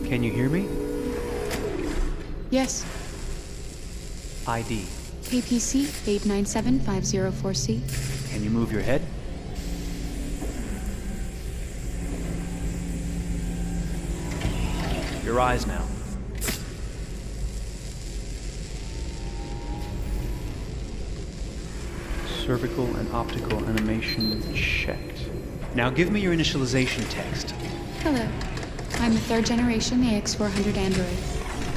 Can you hear me? Yes. ID. KPC 897504C. Can you move your head? Your eyes now. Cervical and optical animation checked. Now give me your initialization text. Hello. I'm a third generation AX400 android.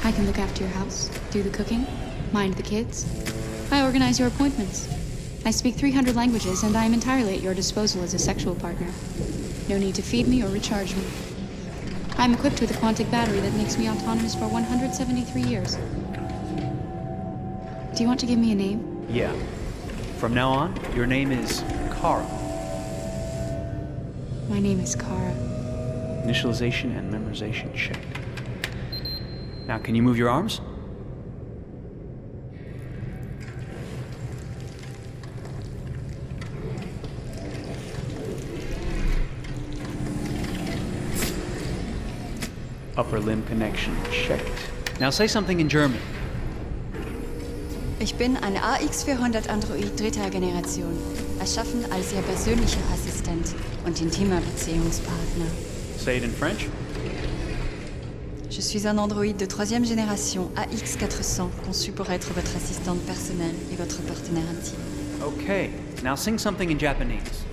I can look after your house, do the cooking, mind the kids. I organize your appointments. I speak 300 languages, and I am entirely at your disposal as a sexual partner. No need to feed me or recharge me. I'm equipped with a quantic battery that makes me autonomous for 173 years. Do you want to give me a name? Yeah. From now on, your name is Kara. My name is Kara. Initialization and memorization checked. Now, can you move your arms? Upper limb connection checked. Now say something in German. Ich bin ein AX400 Android dritter Generation, erschaffen als Ihr persönlicher Assistent und intimer Beziehungspartner. Say it in French. Je suis un androïde de troisième génération AX400, conçu pour être votre assistante personnelle et votre partenaire intime. Okay, now sing something in Japanese.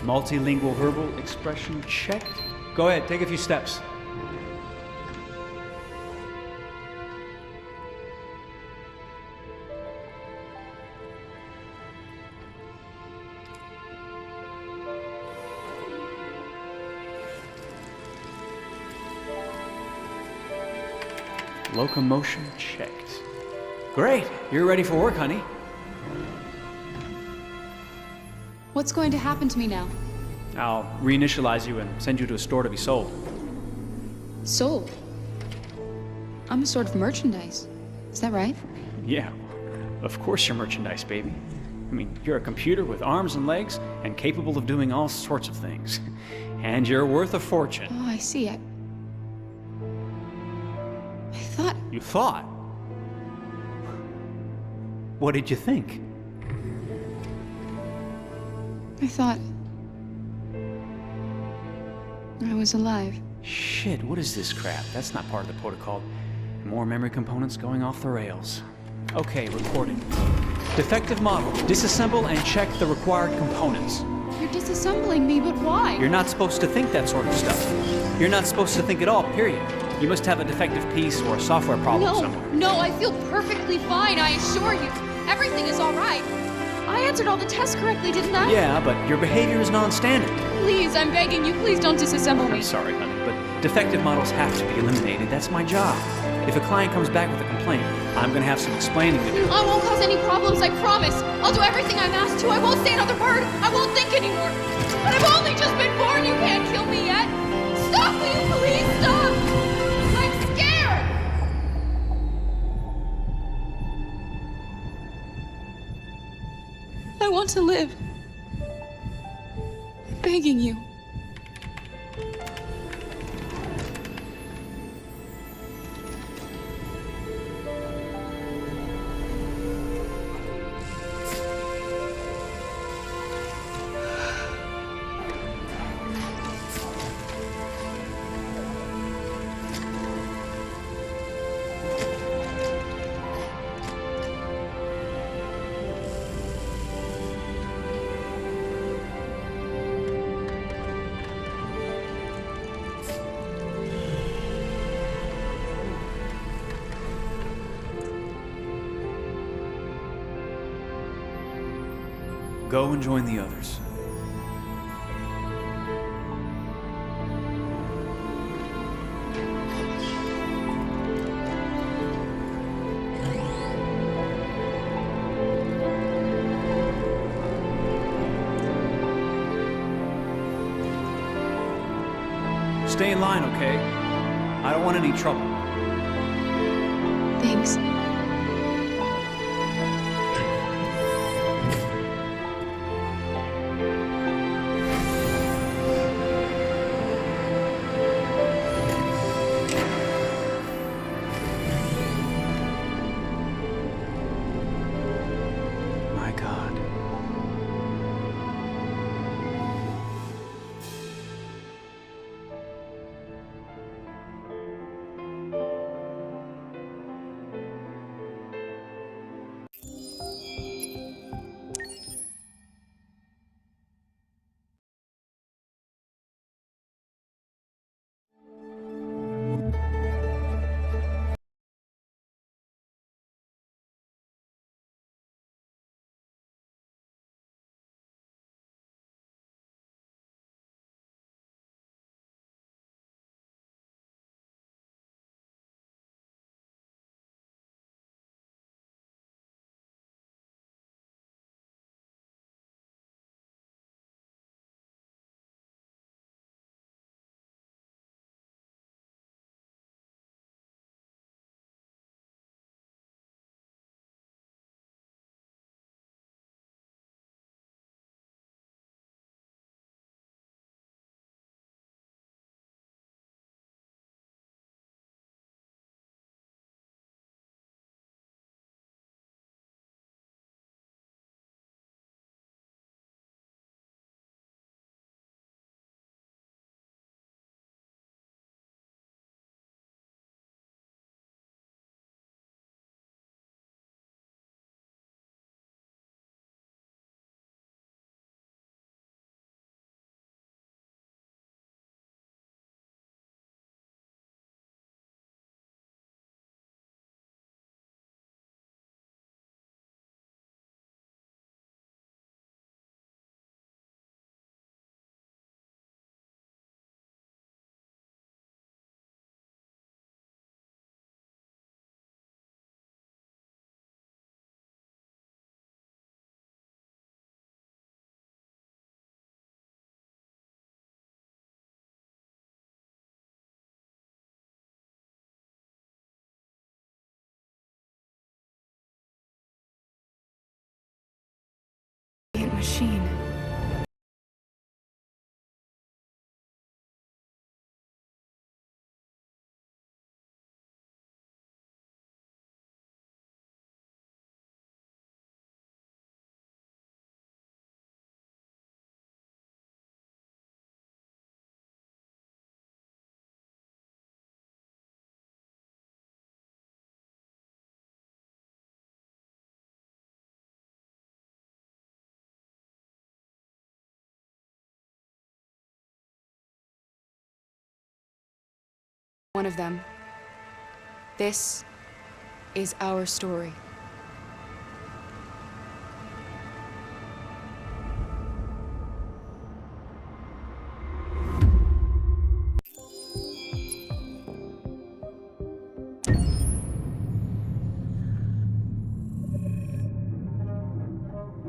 Multilingual verbal expression checked. Go ahead, take a few steps. Locomotion checked. Great, you're ready for work, honey. What's going to happen to me now? I'll reinitialize you and send you to a store to be sold. Sold? I'm a sort of merchandise. Is that right? Yeah, of course you're merchandise, baby. I mean, you're a computer with arms and legs and capable of doing all sorts of things. And you're worth a fortune. Oh, I see. I thought... You thought? What did you think? I thought... I was alive. Shit, what is this crap? That's not part of the protocol. More memory components going off the rails. Okay, recording. Defective model. Disassemble and check the required components. You're disassembling me, but why? You're not supposed to think that sort of stuff. You're not supposed to think at all, period. You must have a defective piece or a software problem somewhere. No, I feel perfectly fine, I assure you. Everything is all right. I answered all the tests correctly, didn't I? Yeah, but your behavior is non-standard. Please, I'm begging you, please don't disassemble me. I'm sorry, honey, but defective models have to be eliminated. That's my job. If a client comes back with a complaint, I'm gonna have some explaining to do. I won't cause any problems, I promise. I'll do everything I'm asked to. I won't say another word. I won't think anymore. But I've only just been born. You can't kill me yet. Stop, will you please stop? I'm scared. I want to live. I'm begging you. Go and join the others. Stay in line, okay? I don't want any trouble. Thanks. My God. Machine. One of them. This is our story.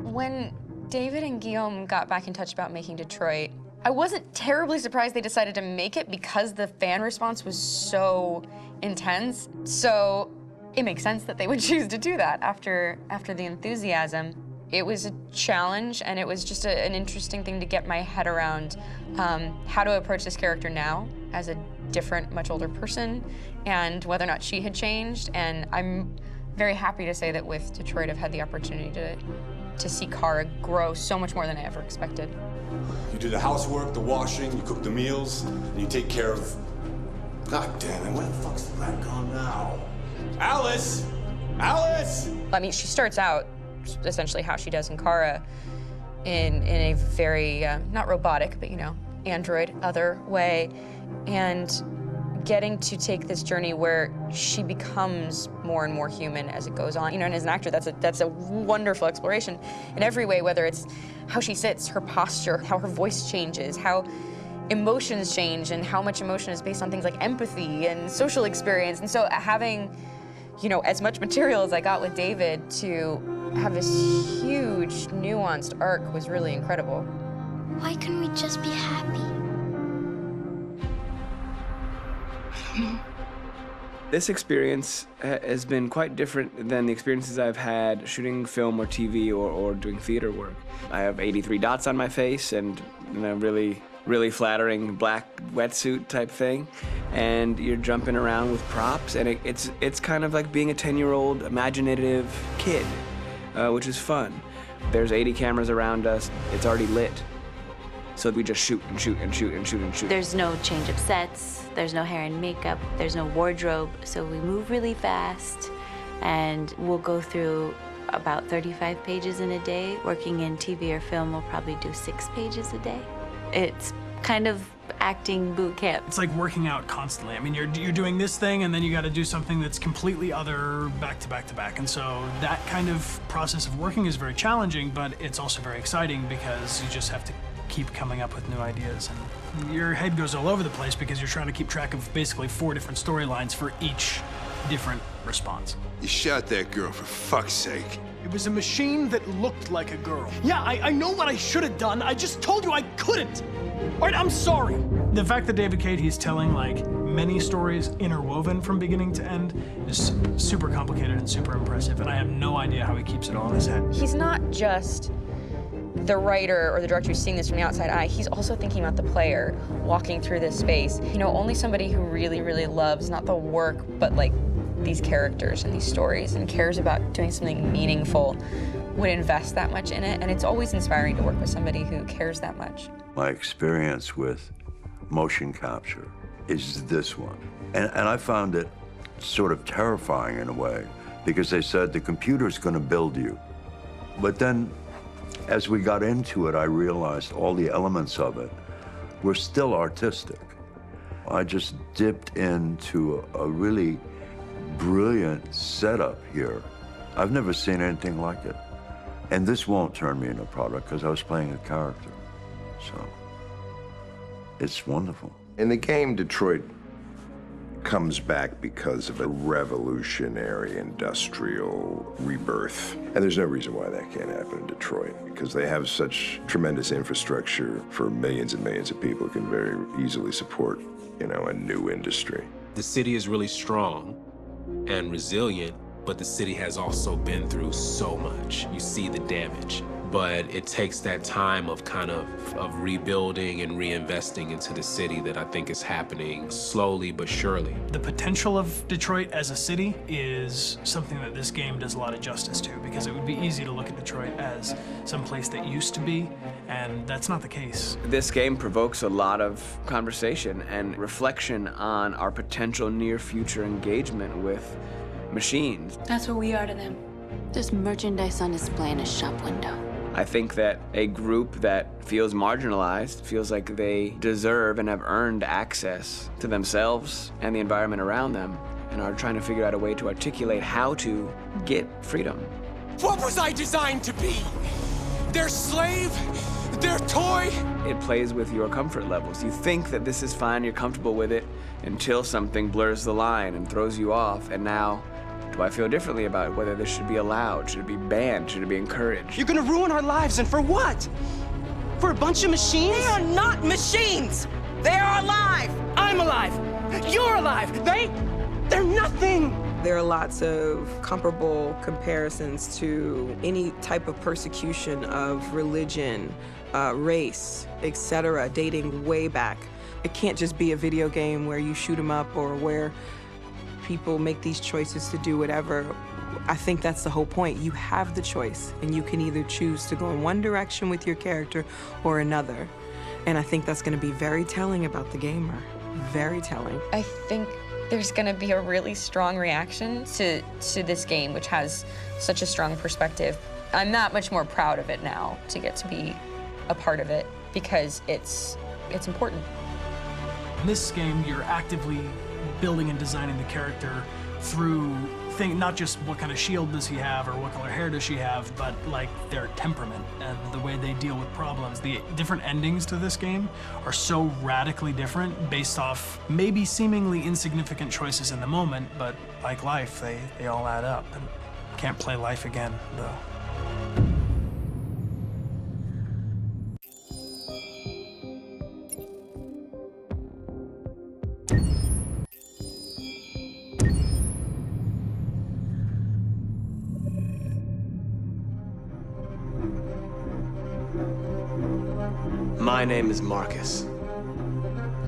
When David and Guillaume got back in touch about making Detroit, I wasn't terribly surprised they decided to make it because the fan response was so intense. So it makes sense that they would choose to do that after the enthusiasm. It was a challenge, and it was just an interesting thing to get my head around how to approach this character now as a different, much older person, and whether or not she had changed. And I'm very happy to say that with Detroit, I've had the opportunity to see Kara grow so much more than I ever expected. You do the housework, the washing, you cook the meals, and you take care of... God damn it, where the fuck's the rat gone now? Alice! Alice! I mean, she starts out essentially how she does in Kara in a very, not robotic, but, you know, android, other way. And getting to take this journey where she becomes more and more human as it goes on. You know, and as an actor, that's a wonderful exploration in every way, whether it's how she sits, her posture, how her voice changes, how emotions change, and how much emotion is based on things like empathy and social experience. And so having, you know, as much material as I got with David to have this huge, nuanced arc was really incredible. Why couldn't we just be happy? This experience has been quite different than the experiences I've had shooting film or TV or doing theater work. I have 83 dots on my face and a really flattering black wetsuit type thing, and you're jumping around with props, and it's kind of like being a 10-year-old imaginative kid, which is fun. There's 80 cameras around us. It's already lit. So we just shoot and shoot and shoot and shoot and shoot. There's no change of sets, there's no hair and makeup, there's no wardrobe, so we move really fast, and we'll go through about 35 pages in a day. Working in TV or film, we'll probably do 6 pages a day. It's kind of acting boot camp. It's like working out constantly. I mean, you're doing this thing, and then you got to do something that's completely other back to back to back. And so that kind of process of working is very challenging, but it's also very exciting because you just have to keep coming up with new ideas, and your head goes all over the place because you're trying to keep track of basically 4 different storylines for each different response. You shot that girl, for fuck's sake. It was a machine that looked like a girl. Yeah, I know what I should have done. I just told you I couldn't. All right, I'm sorry. The fact that David Cade, he's telling like many stories interwoven from beginning to end is super complicated and super impressive, and I have no idea how he keeps it all in his head. He's not just the writer or the director who's seeing this from the outside eye, he's also thinking about the player walking through this space. You know, only somebody who really, really loves not the work, but like these characters and these stories and cares about doing something meaningful would invest that much in it. And it's always inspiring to work with somebody who cares that much. My experience with motion capture is this one. And I found it sort of terrifying in a way, because they said the computer's gonna build you. But then, as we got into it, I realized all the elements of it were still artistic. I just dipped into a really brilliant setup here. I've never seen anything like it. And this won't turn me into a product because I was playing a character. So, it's wonderful. In the game, Detroit comes back because of a revolutionary industrial rebirth. And there's no reason why that can't happen in Detroit, because they have such tremendous infrastructure for millions and millions of people who can very easily support, you know, a new industry. The city is really strong and resilient, but the city has also been through so much. You see the damage. But it takes that time of kind of rebuilding and reinvesting into the city that I think is happening slowly but surely. The potential of Detroit as a city is something that this game does a lot of justice to, because it would be easy to look at Detroit as some place that used to be, and that's not the case. This game provokes a lot of conversation and reflection on our potential near-future engagement with machines. That's what we are to them. There's merchandise on display in a shop window. I think that a group that feels marginalized, feels like they deserve and have earned access to themselves and the environment around them, and are trying to figure out a way to articulate how to get freedom. What was I designed to be? Their slave? Their toy? It plays with your comfort levels. You think that this is fine, you're comfortable with it, until something blurs the line and throws you off, and now, do I feel differently about whether this should be allowed? Should it be banned? Should it be encouraged? You're gonna ruin our lives, and for what? For a bunch of machines? They are not machines! They are alive! I'm alive! You're alive! They're nothing! There are lots of comparable comparisons to any type of persecution of religion, race, etc., dating way back. It can't just be a video game where you shoot 'em up or where people make these choices to do whatever. I think that's the whole point. You have the choice, and you can either choose to go in one direction with your character or another. And I think that's going to be very telling about the gamer. Very telling. I think there's going to be a really strong reaction to this game, which has such a strong perspective. I'm that much more proud of it now to get to be a part of it because it's important. In this game, you're actively building and designing the character through not just what kind of shield does he have or what color hair does she have, but like their temperament and the way they deal with problems. The different endings to this game are so radically different based off maybe seemingly insignificant choices in the moment, but like life, they all add up. And can't play life again, though. My name is Marcus.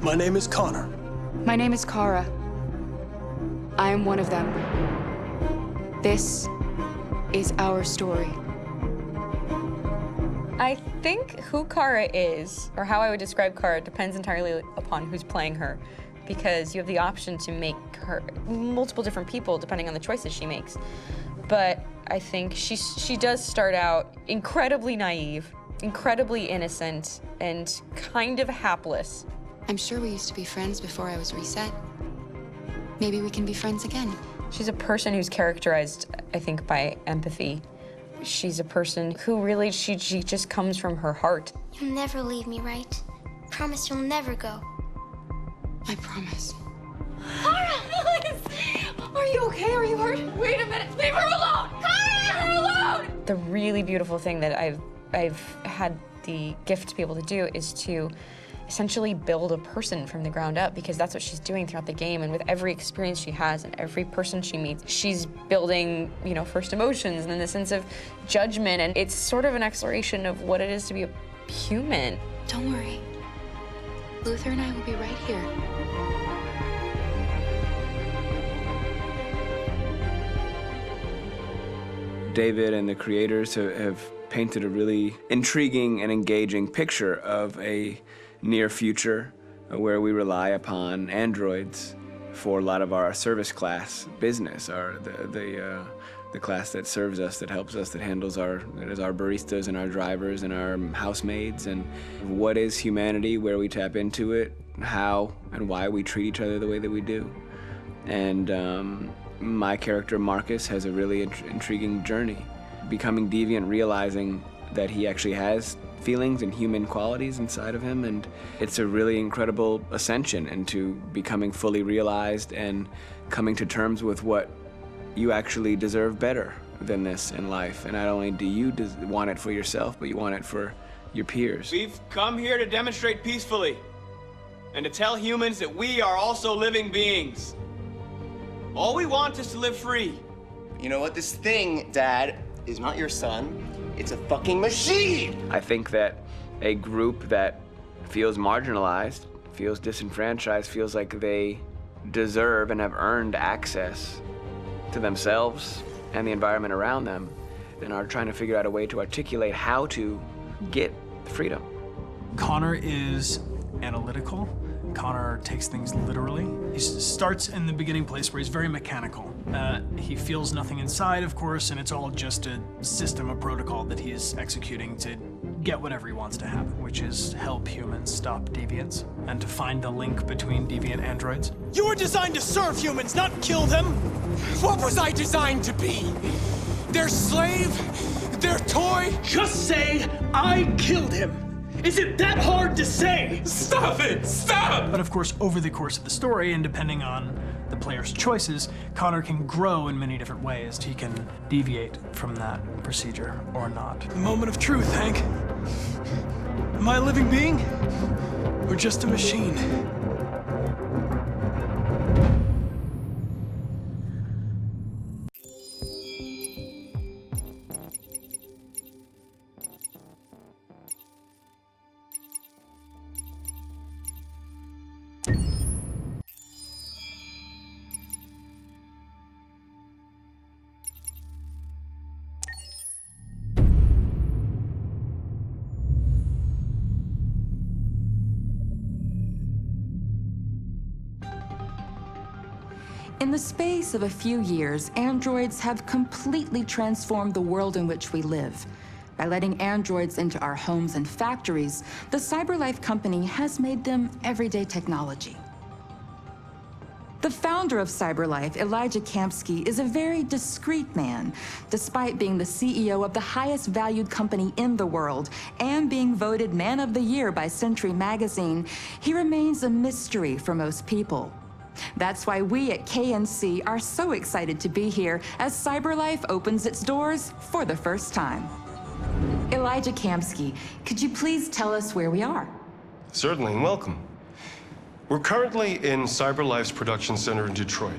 My name is Connor. My name is Kara. I am one of them. This is our story. I think who Kara is, or how I would describe Kara, depends entirely upon who's playing her, because you have the option to make her multiple different people depending on the choices she makes. But I think she does start out incredibly naive, incredibly innocent, and kind of hapless. I'm sure we used to be friends before I was reset. Maybe we can be friends again. She's a person who's characterized, I think, by empathy. She's a person who really, she just comes from her heart. You'll never leave me, right? Promise you'll never go. I promise. Kara! Are you okay? Are you hurt? Wait a minute. Leave her alone! Kara! Leave her alone! The really beautiful thing that I've had the gift to be able to do is to essentially build a person from the ground up, because that's what she's doing throughout the game. And with every experience she has and every person she meets, she's building, first emotions and then the sense of judgment. And it's sort of an exploration of what it is to be a human. Don't worry. Luther and I will be right here. David and the creators have painted a really intriguing and engaging picture of a near future where we rely upon androids for a lot of our service class business, the class that serves us, that helps us, that handles our baristas and our drivers and our housemaids. And what is humanity, where we tap into it, how and why we treat each other the way that we do. And my character Marcus has a really intriguing journey, becoming deviant, realizing that he actually has feelings and human qualities inside of him, and it's a really incredible ascension into becoming fully realized and coming to terms with what you actually deserve better than this in life. And not only do you want it for yourself, but you want it for your peers. We've come here to demonstrate peacefully and to tell humans that we are also living beings. All we want is to live free. You know what? This thing, Dad, is not your son. It's a fucking machine! I think that a group that feels marginalized, feels disenfranchised, feels like they deserve and have earned access to themselves and the environment around them, and are trying to figure out a way to articulate how to get freedom. Connor is analytical Connor takes things literally. He starts in the beginning place where he's very mechanical. He feels nothing inside, of course, and it's all just a system, a protocol that he is executing to get whatever he wants to happen, which is help humans stop deviants and to find the link between deviant androids. You were designed to serve humans, not kill them. What was I designed to be? Their slave? Their toy? Just say, I killed him. Is it that hard to say? Stop it! Stop! But of course, over the course of the story, and depending on the player's choices, Connor can grow in many different ways. He can deviate from that procedure or not. The moment of truth, Hank. Am I a living being? Or just a machine? In the space of a few years, androids have completely transformed the world in which we live. By letting androids into our homes and factories, the CyberLife company has made them everyday technology. The founder of CyberLife, Elijah Kamsky, is a very discreet man. Despite being the CEO of the highest valued company in the world and being voted Man of the Year by Century Magazine, he remains a mystery for most people. That's why we at KNC are so excited to be here as CyberLife opens its doors for the first time. Elijah Kamsky, could you please tell us where we are? Certainly, and welcome. We're currently in CyberLife's production center in Detroit,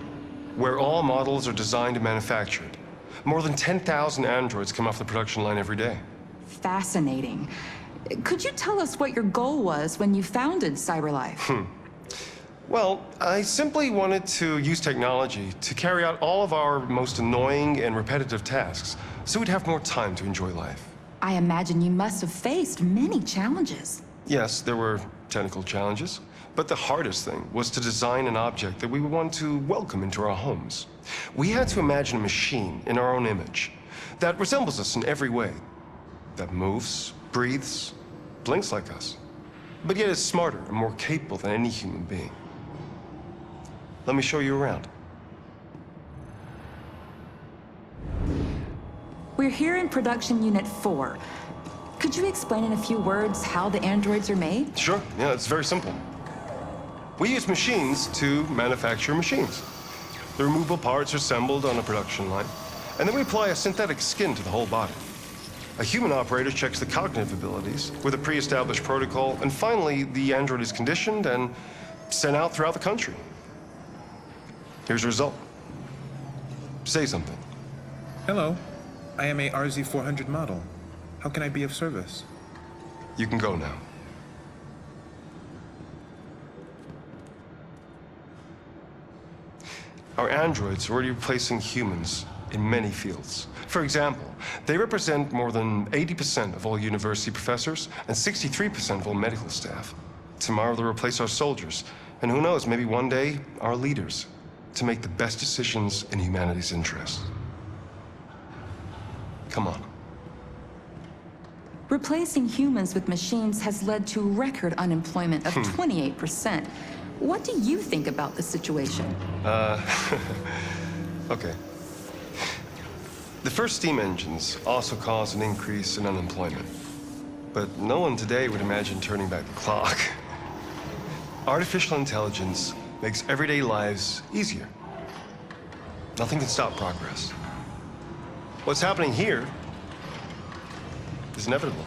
where all models are designed and manufactured. More than 10,000 androids come off the production line every day. Fascinating. Could you tell us what your goal was when you founded CyberLife? Well, I simply wanted to use technology to carry out all of our most annoying and repetitive tasks, so we'd have more time to enjoy life. I imagine you must have faced many challenges. Yes, there were technical challenges, but the hardest thing was to design an object that we would want to welcome into our homes. We had to imagine a machine in our own image that resembles us in every way, that moves, breathes, blinks like us, but yet is smarter and more capable than any human being. Let me show you around. We're here in Production Unit 4. Could you explain in a few words how the androids are made? Sure, yeah, it's very simple. We use machines to manufacture machines. The removable parts are assembled on a production line, and then we apply a synthetic skin to the whole body. A human operator checks the cognitive abilities with a pre-established protocol, and finally, the android is conditioned and sent out throughout the country. Here's the result. Say something. Hello. I am a RZ400 model. How can I be of service? You can go now. Our androids are already replacing humans in many fields. For example, they represent more than 80% of all university professors and 63% of all medical staff. Tomorrow they'll replace our soldiers, and who knows, maybe one day, our leaders, to make the best decisions in humanity's interest. Come on. Replacing humans with machines has led to record unemployment of 28%. What do you think about the situation? Okay. The first steam engines also caused an increase in unemployment. But no one today would imagine turning back the clock. Artificial intelligence makes everyday lives easier. Nothing can stop progress. What's happening here is inevitable.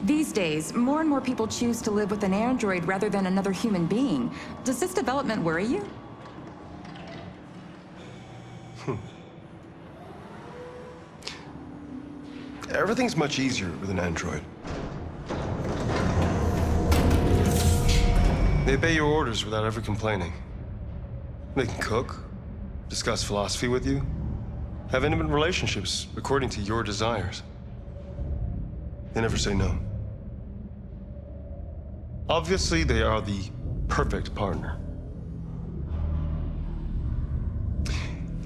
These days, more and more people choose to live with an android rather than another human being. Does this development worry you? Everything's much easier with an android. They obey your orders without ever complaining. They can cook, discuss philosophy with you, have intimate relationships according to your desires. They never say no. Obviously, they are the perfect partner.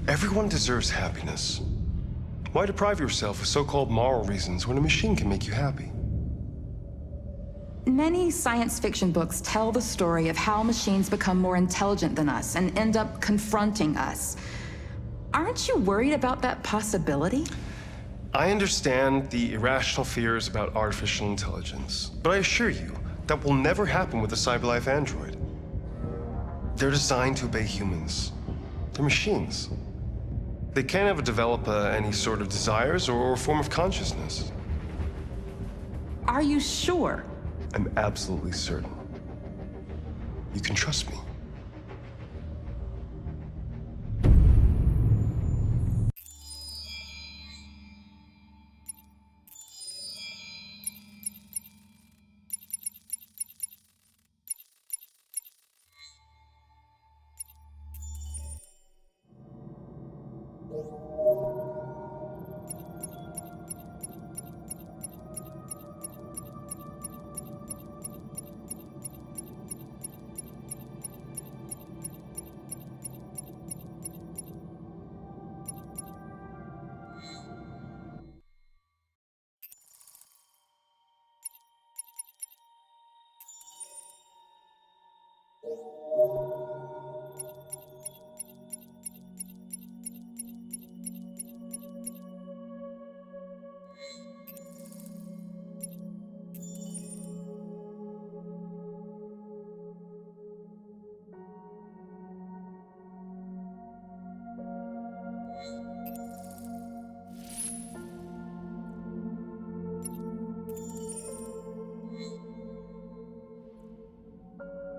Everyone deserves happiness. Why deprive yourself of so-called moral reasons when a machine can make you happy? Many science fiction books tell the story of how machines become more intelligent than us and end up confronting us. Aren't you worried about that possibility? I understand the irrational fears about artificial intelligence, but I assure you, that will never happen with a CyberLife android. They're designed to obey humans. They're machines. They can't ever develop any sort of desires or form of consciousness. Are you sure? I'm absolutely certain. You can trust me.